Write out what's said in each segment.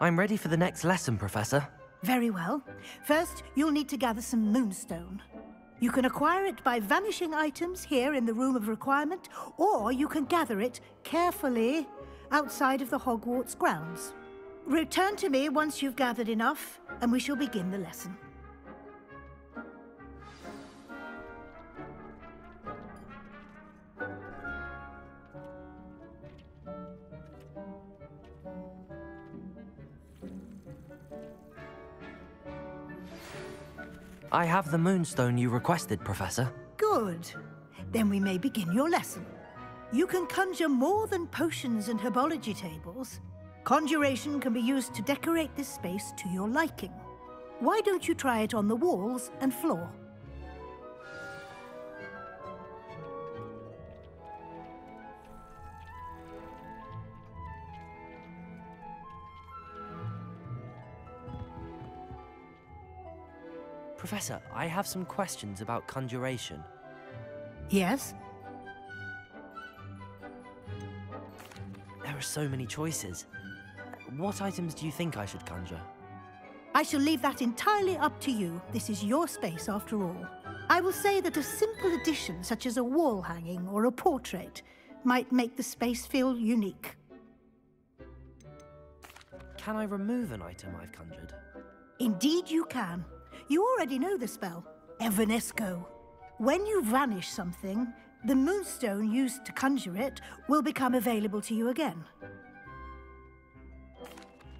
I'm ready for the next lesson, Professor. Very well. First, you'll need to gather some moonstone. You can acquire it by vanishing items here in the Room of Requirement, or you can gather it carefully outside of the Hogwarts grounds. Return to me once you've gathered enough, and we shall begin the lesson. I have the moonstone you requested, Professor. Good. Then we may begin your lesson. You can conjure more than potions and herbology tables. Conjuration can be used to decorate this space to your liking. Why don't you try it on the walls and floor? Professor, I have some questions about conjuration. Yes? There are so many choices. What items do you think I should conjure? I shall leave that entirely up to you. This is your space after all. I will say that a simple addition, such as a wall hanging or a portrait, might make the space feel unique. Can I remove an item I've conjured? Indeed you can. You already know the spell, Evanesco. When you vanish something, the moonstone used to conjure it will become available to you again.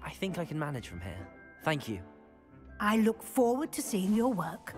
I think I can manage from here. Thank you. I look forward to seeing your work.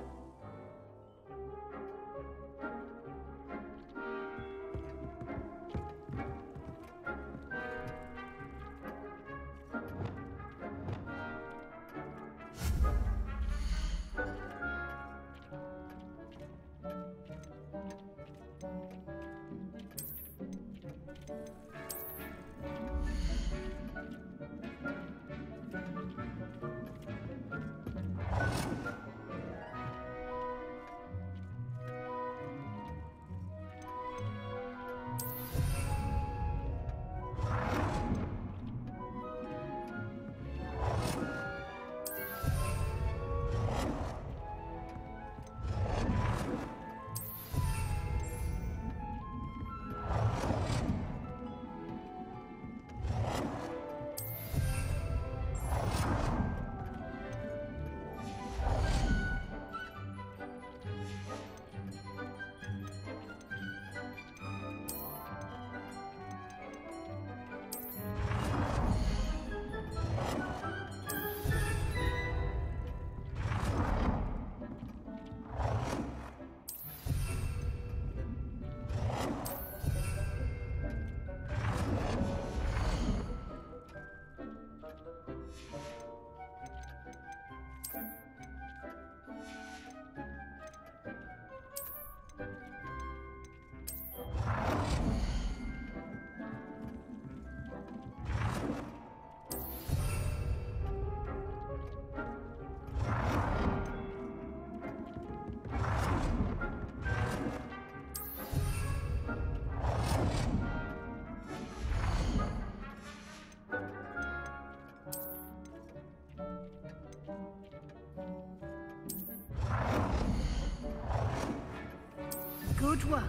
Good work.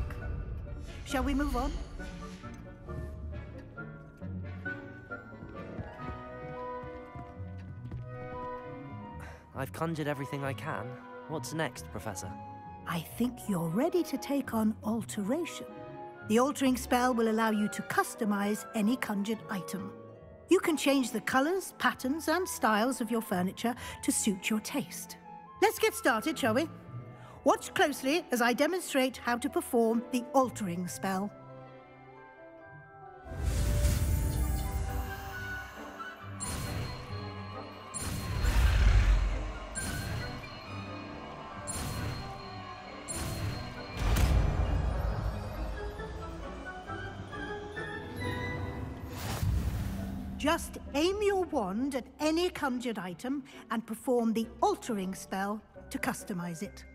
Shall we move on? I've conjured everything I can. What's next, Professor? I think you're ready to take on alteration. The altering spell will allow you to customize any conjured item. You can change the colors, patterns, and styles of your furniture to suit your taste. Let's get started, shall we? Watch closely as I demonstrate how to perform the altering spell. Just aim your wand at any conjured item and perform the altering spell to customize it.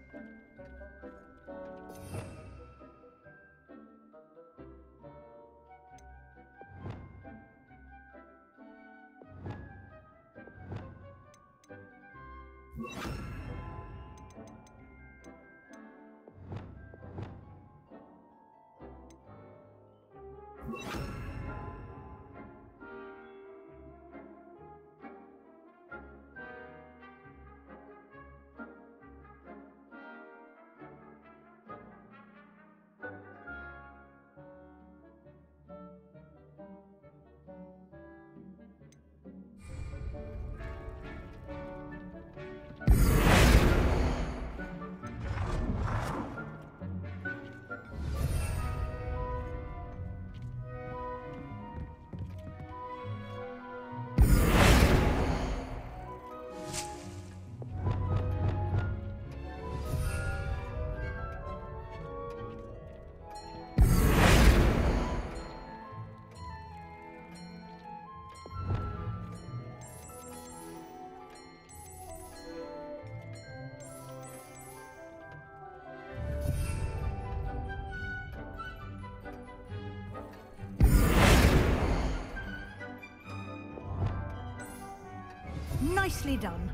Nicely done.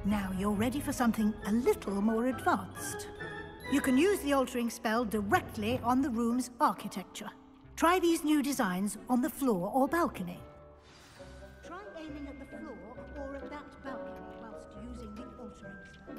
Now you're ready for something a little more advanced. You can use the altering spell directly on the room's architecture. Try these new designs on the floor or balcony. Try aiming at the floor or at that balcony whilst using the altering spell.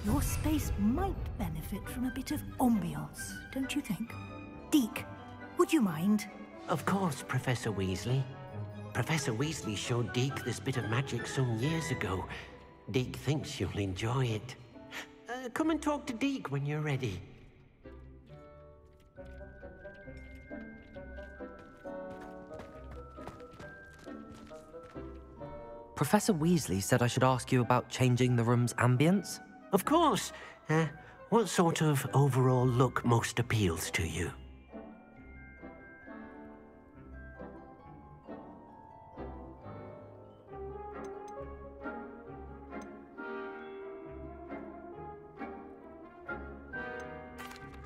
Your space might benefit from a bit of ambiance, don't you think? Deek, would you mind? Of course, Professor Weasley. Professor Weasley showed Deke this bit of magic some years ago. Deke thinks you'll enjoy it. Come and talk to Deke when you're ready. Professor Weasley said I should ask you about changing the room's ambience? Of course. What sort of overall look most appeals to you?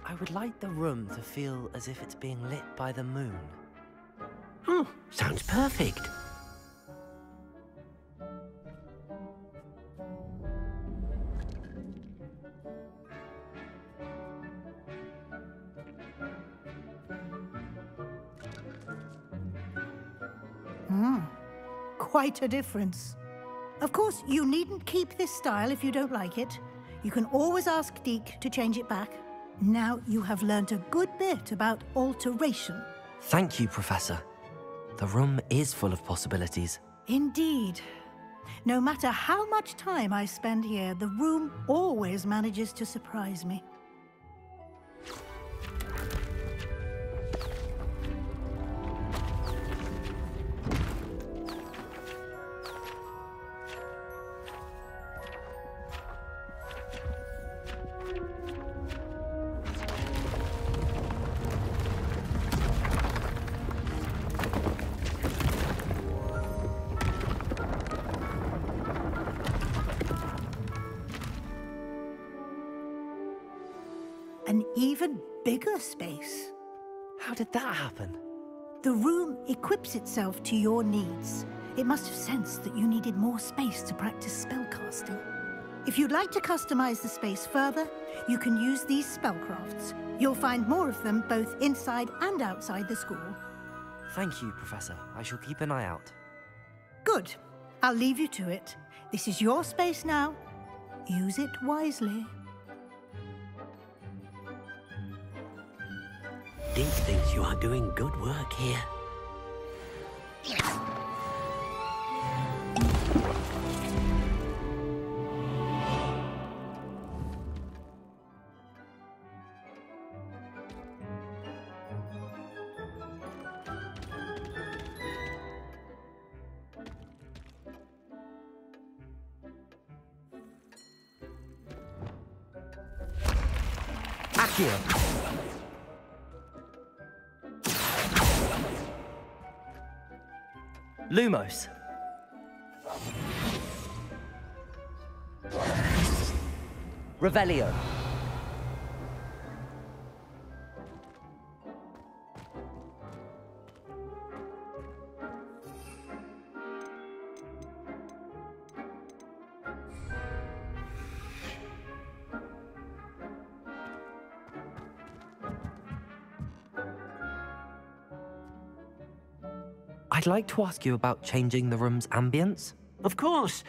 I would like the room to feel as if it's being lit by the moon. Oh, sounds perfect. Quite a difference. Of course, you needn't keep this style if you don't like it. You can always ask Deke to change it back. Now you have learnt a good bit about alteration. Thank you, Professor. The room is full of possibilities. Indeed. No matter how much time I spend here, the room always manages to surprise me. An even bigger space. How did that happen? The room equips itself to your needs. It must have sensed that you needed more space to practice spellcasting. If you'd like to customize the space further, you can use these spellcrafts. You'll find more of them both inside and outside the school. Thank you, Professor. I shall keep an eye out. Good. I'll leave you to it. This is your space now. Use it wisely. Deek thinks you are doing good work here. Accio! Lumos. Revelio. I'd like to ask you about changing the room's ambience. Of course.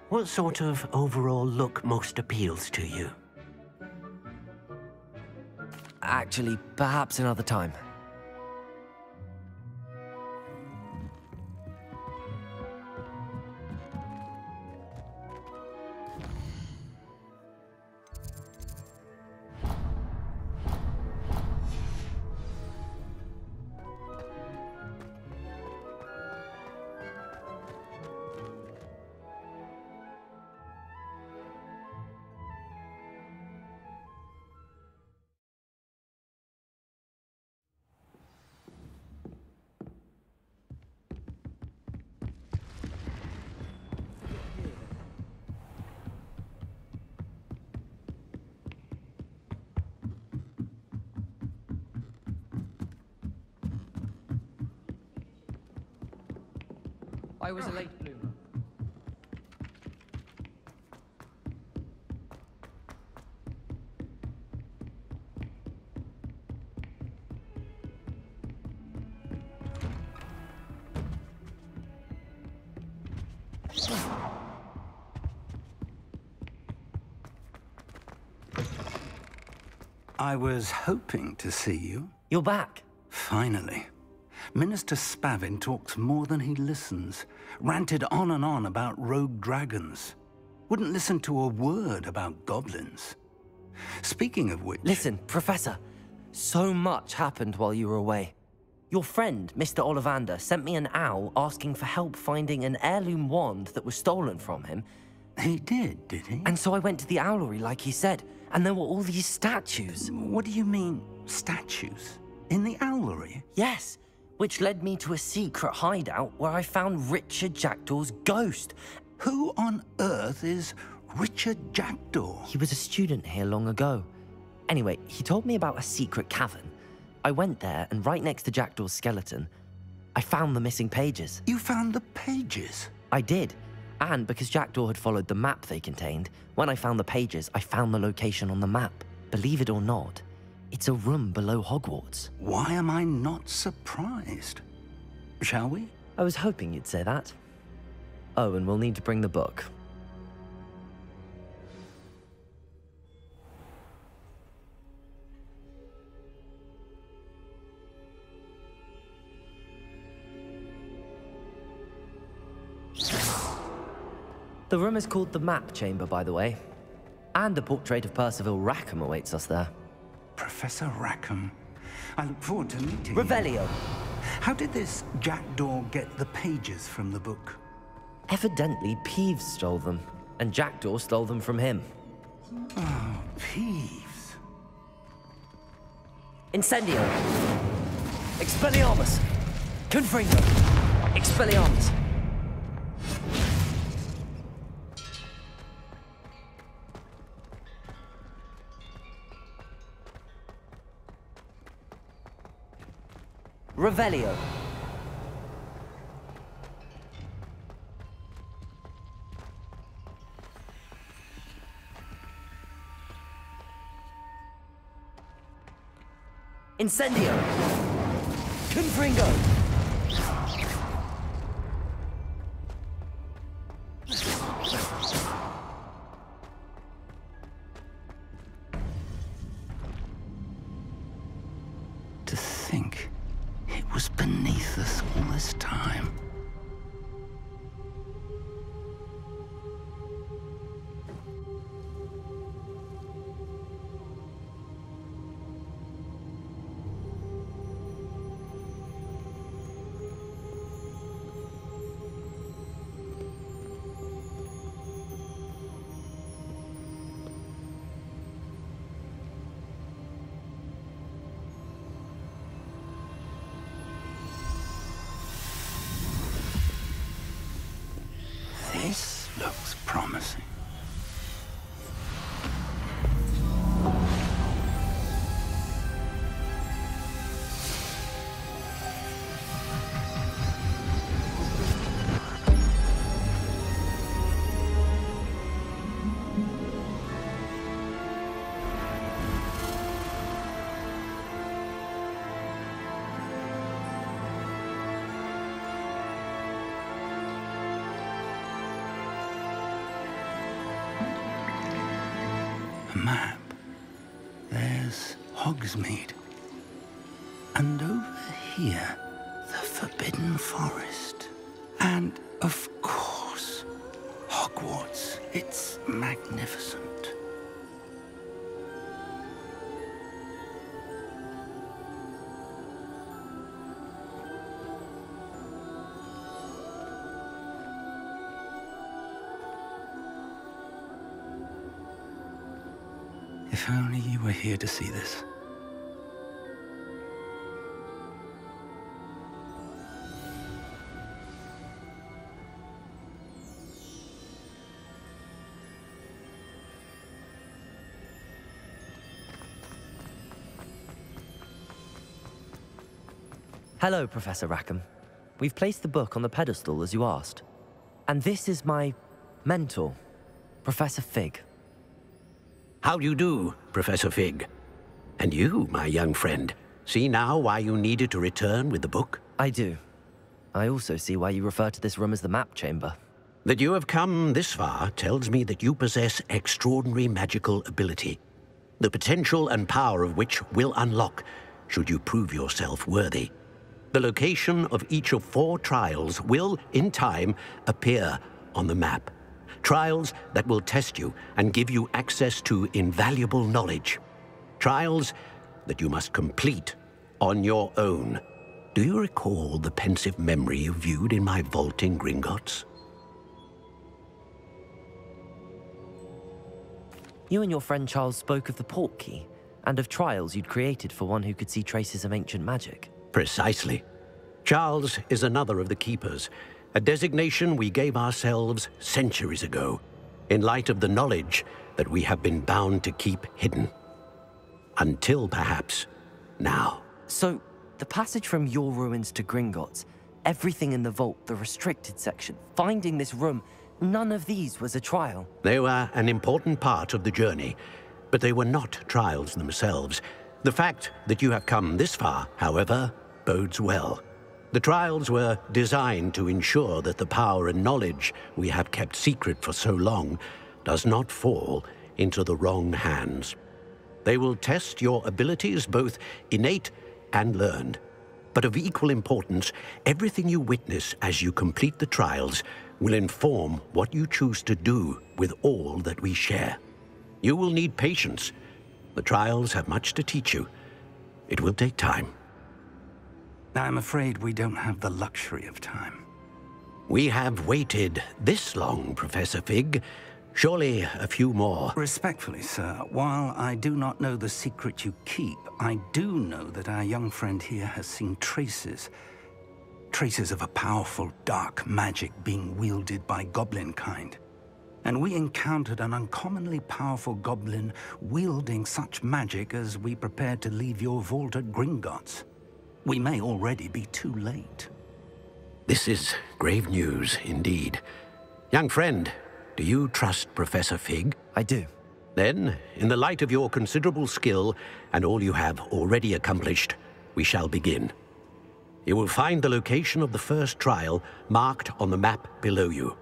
What sort of overall look most appeals to you? Actually, perhaps another time. I was a late bloomer. I was hoping to see you. You're back. Finally. Minister Spavin talks more than he listens. Ranted on and on about rogue dragons. Wouldn't listen to a word about goblins. Speaking of which... Listen, Professor. So much happened while you were away. Your friend, Mr. Ollivander, sent me an owl asking for help finding an heirloom wand that was stolen from him. He did he? And so I went to the owlery like he said, and there were all these statues. What do you mean, statues? In the owlery? Yes, which led me to a secret hideout where I found Richard Jackdaw's ghost. Who on earth is Richard Jackdaw? He was a student here long ago. Anyway, he told me about a secret cavern. I went there, and right next to Jackdaw's skeleton, I found the missing pages. You found the pages? I did. And because Jackdaw had followed the map they contained, when I found the pages, I found the location on the map. Believe it or not, it's a room below Hogwarts. Why am I not surprised? Shall we? I was hoping you'd say that. Oh, and we'll need to bring the book. The room is called the Map Chamber, by the way. And a portrait of Percival Rackham awaits us there. Professor Rackham. I look forward to meeting Revelio. you. How did this Jackdaw get the pages from the book? Evidently, Peeves stole them, and Jackdaw stole them from him. Oh, Peeves. Incendio. Expelliarmus. Confringo. Expelliarmus. Revelio. Incendio! Confringo! To think it was beneath us all this time. This looks promising. Map. There's Hogsmeade. And over here, the Forbidden Forest. And, of course, Hogwarts. It's magnificent. If only you were here to see this. Hello, Professor Rackham. We've placed the book on the pedestal as you asked. And this is my mentor, Professor Fig. How do you do, Professor Fig? And you, my young friend, see now why you needed to return with the book? I do. I also see why you refer to this room as the map chamber. That you have come this far tells me that you possess extraordinary magical ability, the potential and power of which will unlock should you prove yourself worthy. The location of each of 4 trials will, in time, appear on the map. Trials that will test you and give you access to invaluable knowledge. Trials that you must complete on your own. Do you recall the pensive memory you viewed in my vault in Gringotts? You and your friend Charles spoke of the Portkey and of trials you'd created for one who could see traces of ancient magic. Precisely. Charles is another of the Keepers, a designation we gave ourselves centuries ago, in light of the knowledge that we have been bound to keep hidden. Until, perhaps, now. So, the passage from your ruins to Gringotts, everything in the vault, the restricted section, finding this room, none of these was a trial. They were an important part of the journey, but they were not trials themselves. The fact that you have come this far, however, bodes well. The trials were designed to ensure that the power and knowledge we have kept secret for so long does not fall into the wrong hands. They will test your abilities, both innate and learned. But of equal importance, everything you witness as you complete the trials will inform what you choose to do with all that we share. You will need patience. The trials have much to teach you. It will take time. I'm afraid we don't have the luxury of time. We have waited this long, Professor Fig. Surely a few more. Respectfully, sir, while I do not know the secret you keep, I do know that our young friend here has seen traces of a powerful dark magic being wielded by goblin kind. And we encountered an uncommonly powerful goblin wielding such magic as we prepared to leave your vault at Gringotts. We may already be too late. This is grave news indeed. Young friend, do you trust Professor Fig? I do. Then, in the light of your considerable skill and all you have already accomplished, we shall begin. You will find the location of the first trial marked on the map below you.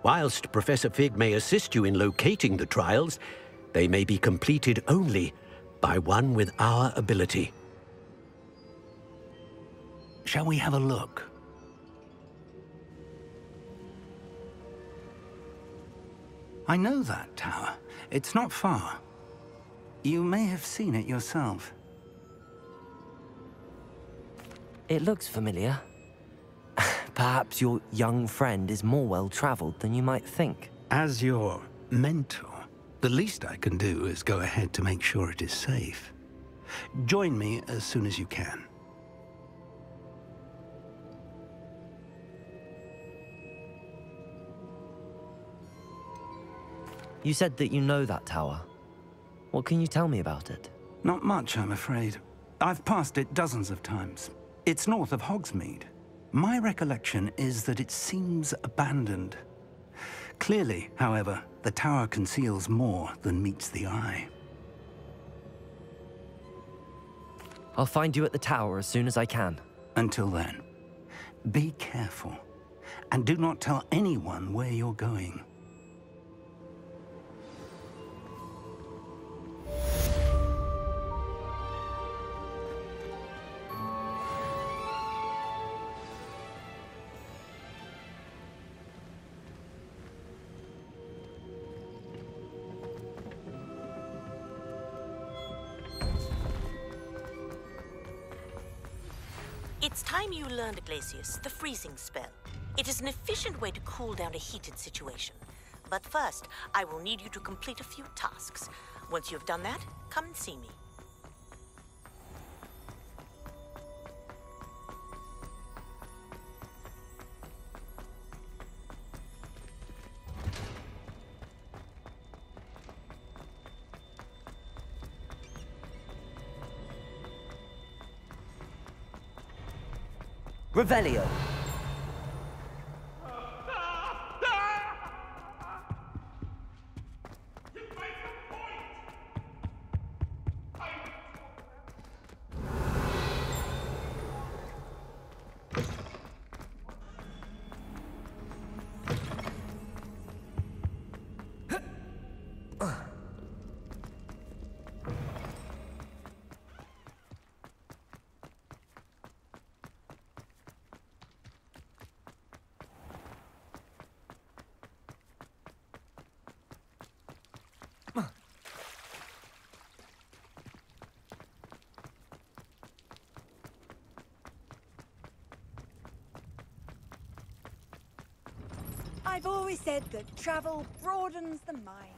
Whilst Professor Fig may assist you in locating the trials, they may be completed only by one with our ability. Shall we have a look? I know that tower. It's not far. You may have seen it yourself. It looks familiar. Perhaps your young friend is more well-traveled than you might think. As your mentor, the least I can do is go ahead to make sure it is safe. Join me as soon as you can. You said that you know that tower. What can you tell me about it? Not much, I'm afraid. I've passed it dozens of times. It's north of Hogsmeade. My recollection is that it seems abandoned. Clearly, however, the tower conceals more than meets the eye. I'll find you at the tower as soon as I can. Until then, be careful, and do not tell anyone where you're going. It's time you learned, Glacius, the freezing spell. It is an efficient way to cool down a heated situation. But first, I will need you to complete a few tasks. Once you've done that, come and see me. Revelio. I've always said that travel broadens the mind.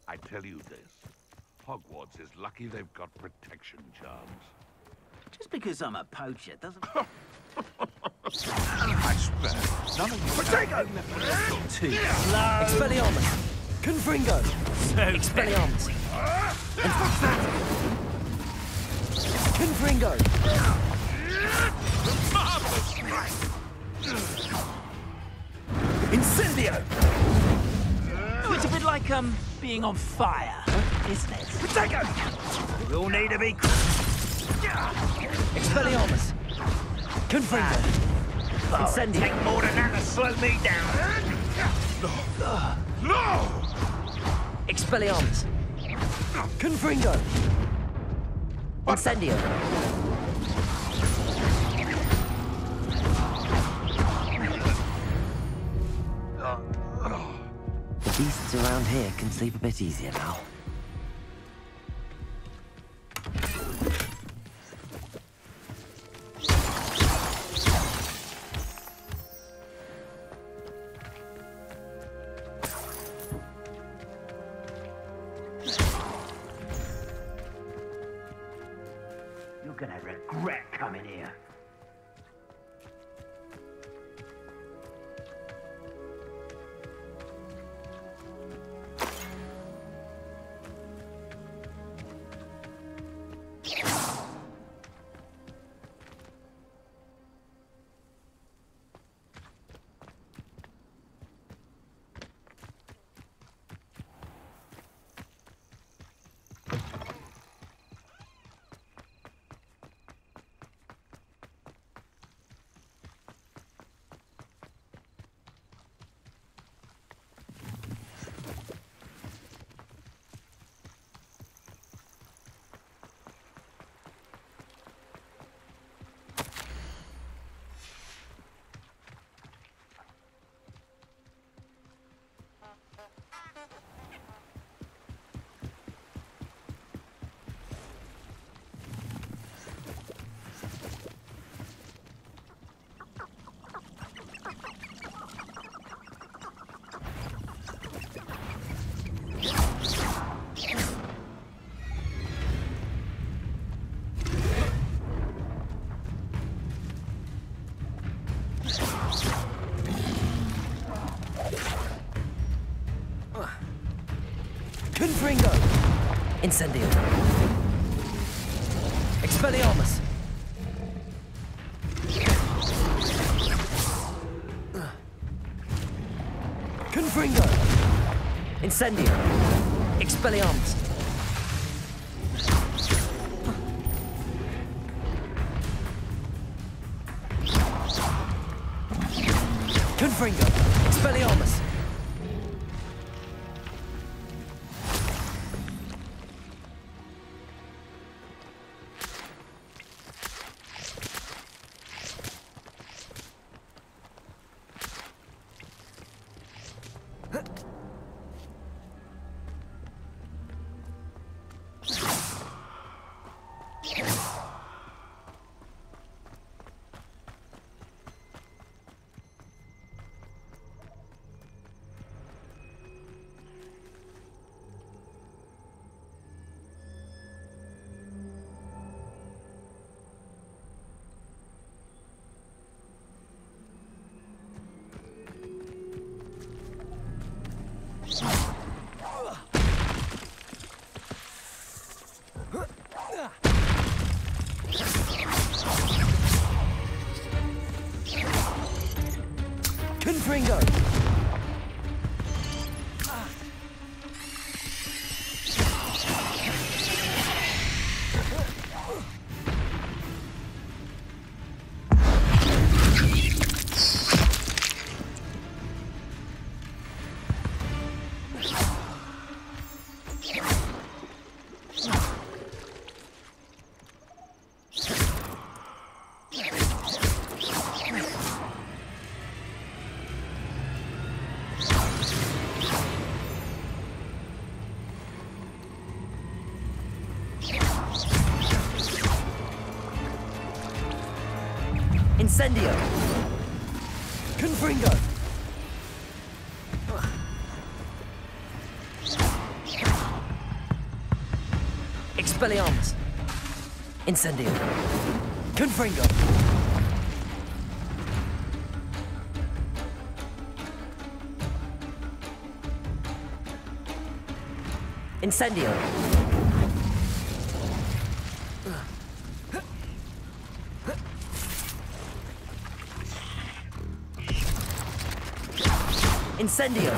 I tell you this, Hogwarts is lucky they've got protection charms. Just because I'm a poacher doesn't... I swear, none of you... Potato! Expelliarmus! Confringo! Expelliarmus! And Confringo! Incendio! It's a bit like, being on fire, isn't it? Potato! We all need to be... Expelliarmus! Confringo! Incendio! Take more than that to slow me down. No! Expelliarmus! Confringo! Incendio! The beasts around here can sleep a bit easier now. You're gonna regret coming here. Confringo! Incendio! Expelliarmus! Confringo! Incendio! Expelliarmus! Confringo! Expelliarmus! Confringo! Incendio! Confringo! Expelliarmus! Incendio! Confringo! Incendio! Incendio!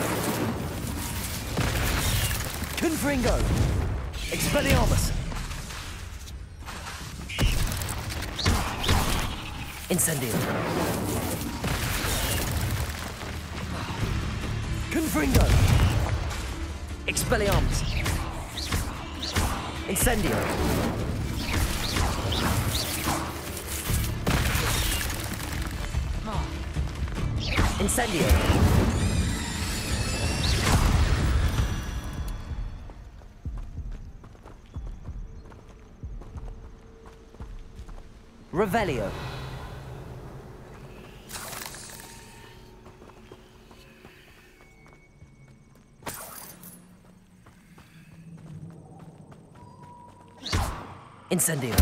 Confringo! Expelliarmus! Incendio! Confringo! Expelliarmus! Incendio! Incendio! Revelio. Incendio.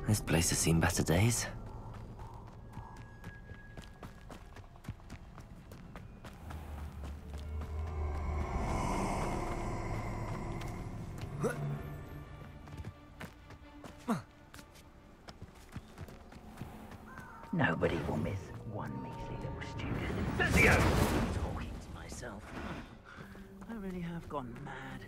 This place has seen better days. Nobody will miss one measly little student. Incendio! Talking to myself. I really have gone mad.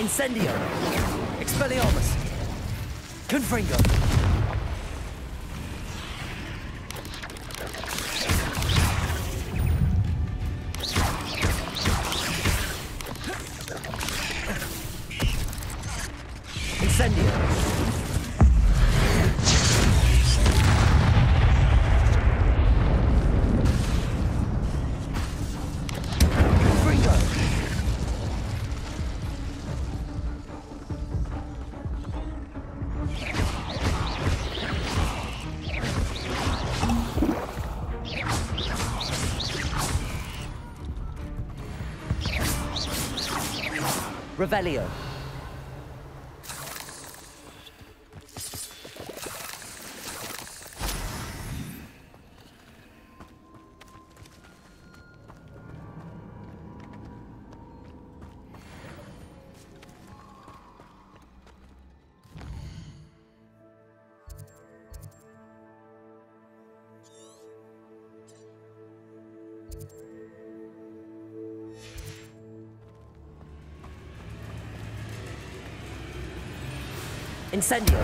Incendio! Expelliarmus! Confringo! Incendio! Revelio. Incendio!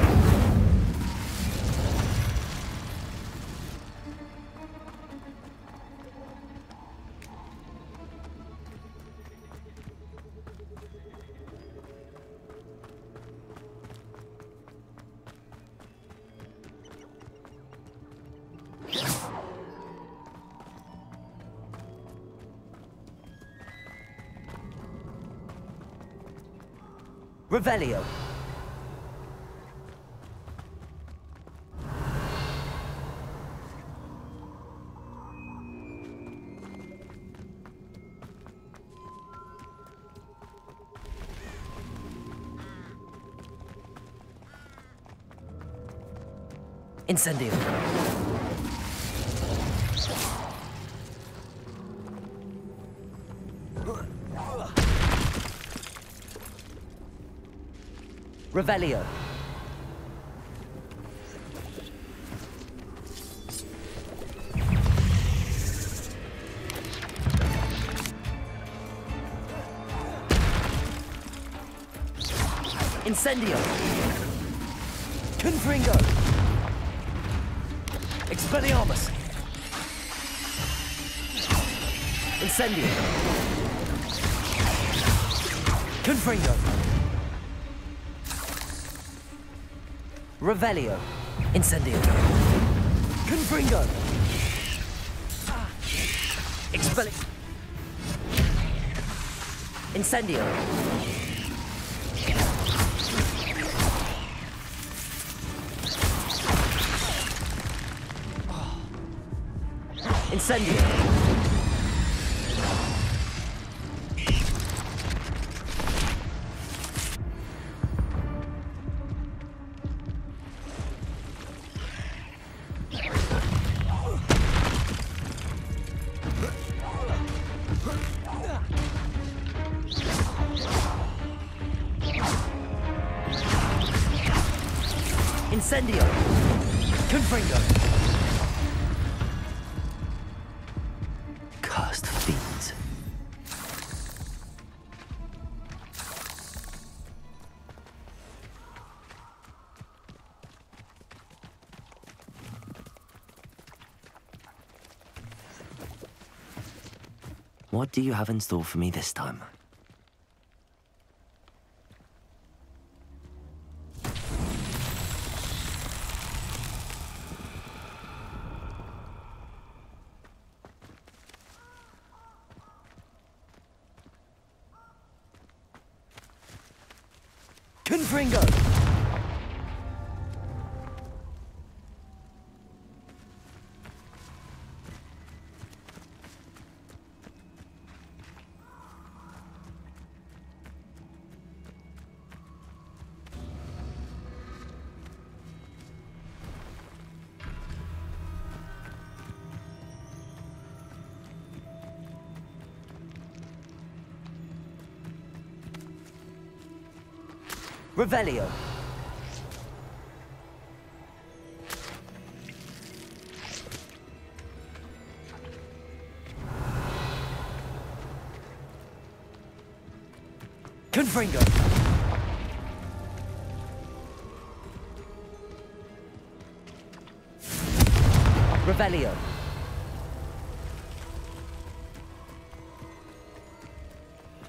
Revelio! Incendio. Revelio. Incendio. Confringo. Expelliarmus! Incendio! Confringo! Revelio! Incendio! Confringo! Expelli... Incendio! Incendio! Incendio! Confringo! Cursed fiends. What do you have in store for me this time? Confringo! Revelio. Confringo. Revelio.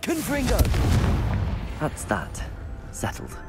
Confringo. That's that. Settled.